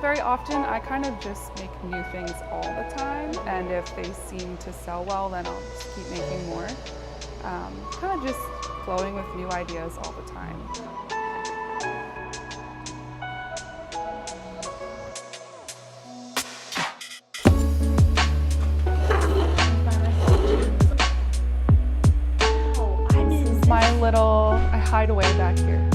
Very often I kind of just make new things all the time, and if they seem to sell well, then I'll just keep making more. Kind of just flowing with new ideas all the time. I hide away back here.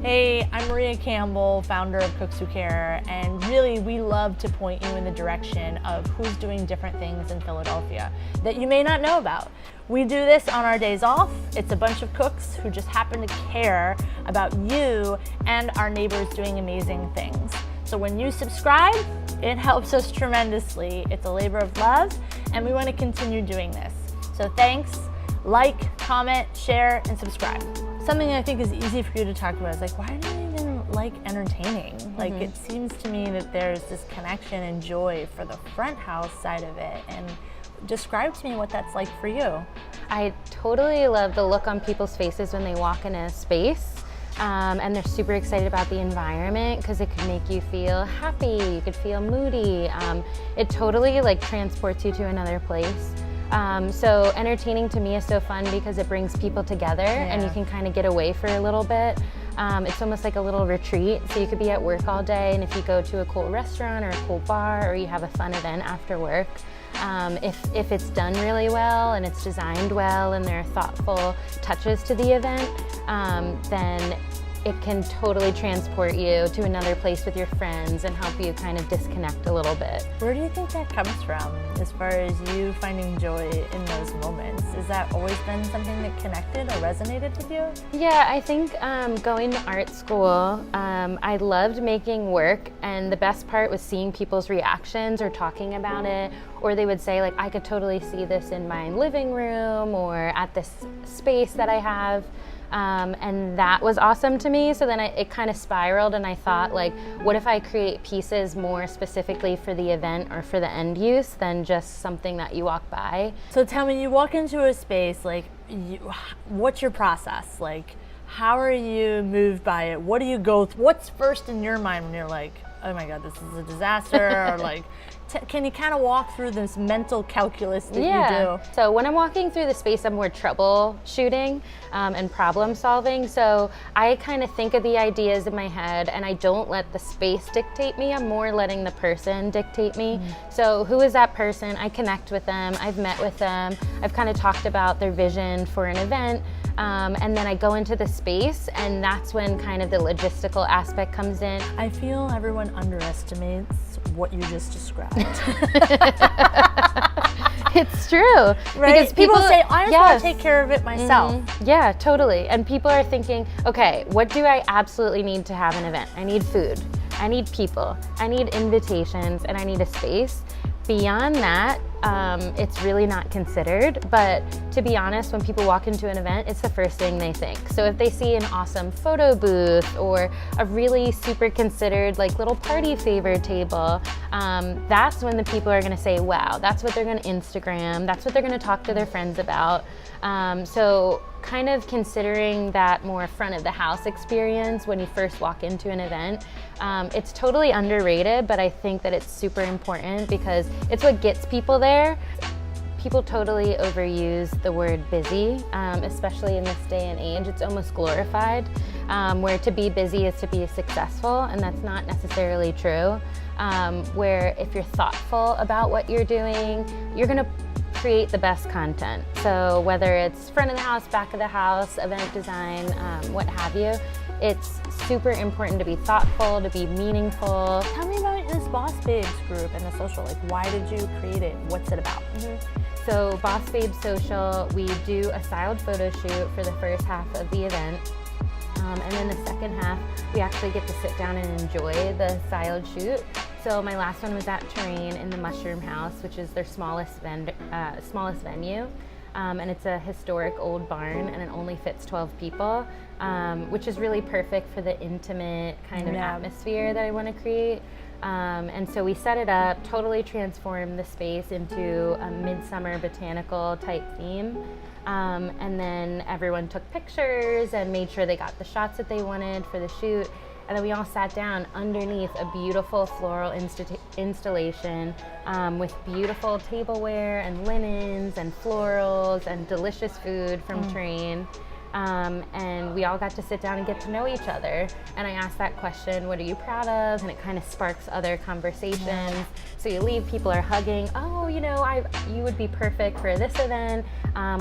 Hey, I'm Maria Campbell, founder of Cooks Who Care, and really we love to point you in the direction of who's doing different things in Philadelphia that you may not know about. We do this on our days off. It's a bunch of cooks who just happen to care about you and our neighbors doing amazing things. So when you subscribe, it helps us tremendously. It's a labor of love, and we want to continue doing this. So thanks, like, comment, share, and subscribe. Something I think is easy for you to talk about is like, why do you even like entertaining? Like, it seems to me that there's this connection and joy for the front house side of it. And describe to me what that's like for you. I totally love the look on people's faces when they walk in a space. And they're super excited about the environment because it could make you feel happy, you could feel moody. It totally like transports you to another place. So entertaining to me is so fun because it brings people together and you can kind of get away for a little bit. It's almost like a little retreat. So you could be at work all day, and if you go to a cool restaurant or a cool bar, or you have a fun event after work, if it's done really well and it's designed well and there are thoughtful touches to the event, then it can totally transport you to another place with your friends and help you kind of disconnect a little bit. Where do you think that comes from as far as you finding joy in those moments? Has that always been something that connected or resonated with you? Yeah, I think going to art school, I loved making work, and the best part was seeing people's reactions or talking about it, or they would say like, I could totally see this in my living room or at this space that I have. And that was awesome to me. So then it kind of spiraled, and I thought, like, what if I create pieces more specifically for the event or for the end use than just something that you walk by? So tell me, you walk into a space, like, what's your process? Like, how are you moved by it? What do you go through? What's first in your mind when you're like, oh my God, this is a disaster? Or like, can you kind of walk through this mental calculus that you do? So when I'm walking through the space, I'm more troubleshooting and problem solving. So I kind of think of the ideas in my head, and I don't let the space dictate me. I'm more letting the person dictate me. So who is that person? I connect with them. I've met with them. I've kind of talked about their vision for an event. And then I go into the space, and that's when kind of the logistical aspect comes in. I feel everyone underestimates what you just described. It's true. Right? Because people say, I just want to take care of it myself. Yeah, totally. And people are thinking, okay, what do I absolutely need to have an event? I need food, I need people, I need invitations, and I need a space. Beyond that, it's really not considered, but to be honest, when people walk into an event, it's the first thing they think. So if they see an awesome photo booth or a really super considered like little party favor table, that's when the people are gonna say, wow, that's what they're gonna Instagram, that's what they're gonna talk to their friends about. So kind of considering that more front of the house experience when you first walk into an event, it's totally underrated, but I think that it's super important because it's what gets people there. People totally overuse the word busy, especially in this day and age. It's almost glorified, where to be busy is to be successful, and that's not necessarily true. Where if you're thoughtful about what you're doing, you're gonna create the best content. So whether it's front of the house, back of the house, event design, what have you, it's super important to be thoughtful, to be meaningful. Tell me about this Boss Babes group and the social. Like, why did you create it? What's it about? So Boss Babes Social, we do a styled photo shoot for the first half of the event. And then the second half, we actually get to sit down and enjoy the styled shoot. So my last one was at Terrain in the Mushroom House, which is their smallest venue. And it's a historic old barn, and it only fits 12 people, which is really perfect for the intimate kind of atmosphere that I want to create. And so we set it up, totally transformed the space into a midsummer botanical type theme. And then everyone took pictures and made sure they got the shots that they wanted for the shoot. And then we all sat down underneath a beautiful floral installation with beautiful tableware and linens and florals and delicious food from Train. And we all got to sit down and get to know each other. And I asked that question, what are you proud of? And it kind of sparks other conversations. So you leave, people are hugging, oh, you know, you would be perfect for this event.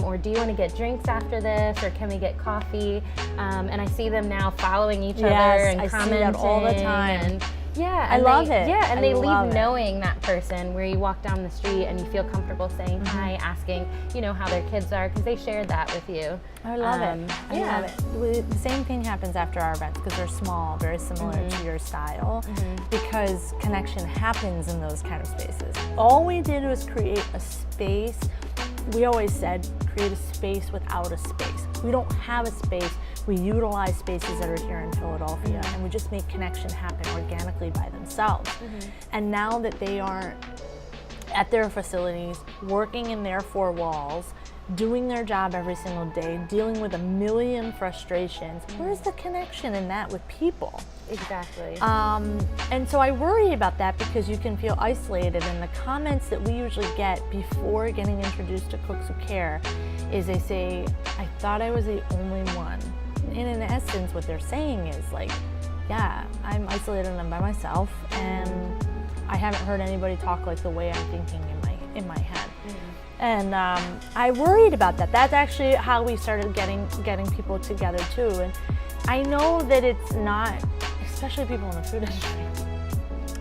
Or do you want to get drinks after this? Or can we get coffee? And I see them now following each other and I commenting. see that all the time. And, yeah, I love it. Yeah, and I they love leave it. knowing that person, where you walk down the street and you feel comfortable saying hi, asking, you know, how their kids are, because they shared that with you. I love it. I love it. The same thing happens after our events because they're small, very similar to your style, because connection happens in those kind of spaces. All we did was create a space. We always said create a space without a space. We don't have a space. We utilize spaces that are here in Philadelphia, and we just make connection happen organically by themselves. And now that they are at their facilities, working in their four walls, doing their job every single day, dealing with a million frustrations, where's the connection in that with people? Exactly. And so I worry about that because you can feel isolated, and the comments that we usually get before getting introduced to Cooks Who Care is they say, I thought I was the only one. And in essence, what they're saying is like, yeah, I'm isolated and I'm by myself, and I haven't heard anybody talk like the way I'm thinking in my head. And I worried about that. That's actually how we started getting people together too. And I know that it's not, especially people in the food industry,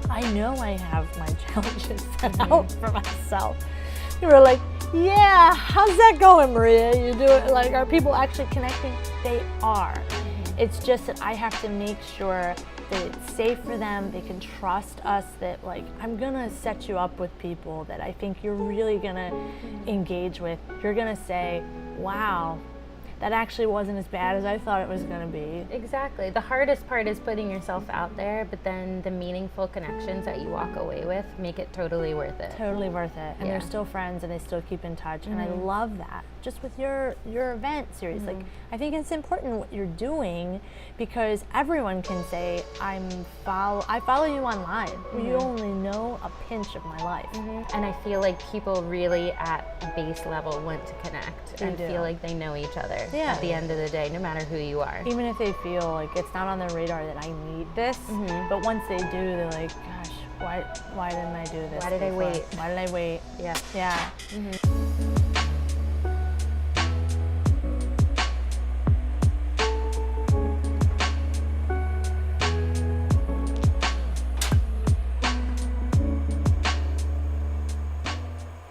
I know I have my challenges set out for myself. You were like, yeah, how's that going, Maria? You do it, like, are people actually connecting? They are. It's just that I have to make sure that it's safe for them, they can trust us, that like, I'm gonna set you up with people that I think you're really gonna engage with. You're gonna say, wow, that actually wasn't as bad as I thought it was gonna be. Exactly. The hardest part is putting yourself out there, but then the meaningful connections that you walk away with make it totally worth it. Totally worth it. And they're still friends and they still keep in touch. And I love that. Just with your event series. Like, I think it's important what you're doing, because everyone can say, I follow you online. You only know a pinch of my life. And I feel like people really at a base level want to connect and do. feel like they know each other Yeah. at the end of the day, no matter who you are. Even if they feel like it's not on their radar that I need this, but once they do, they're like, gosh, why didn't I do this? Why did I before? wait? Why did I wait? Yeah. Yeah.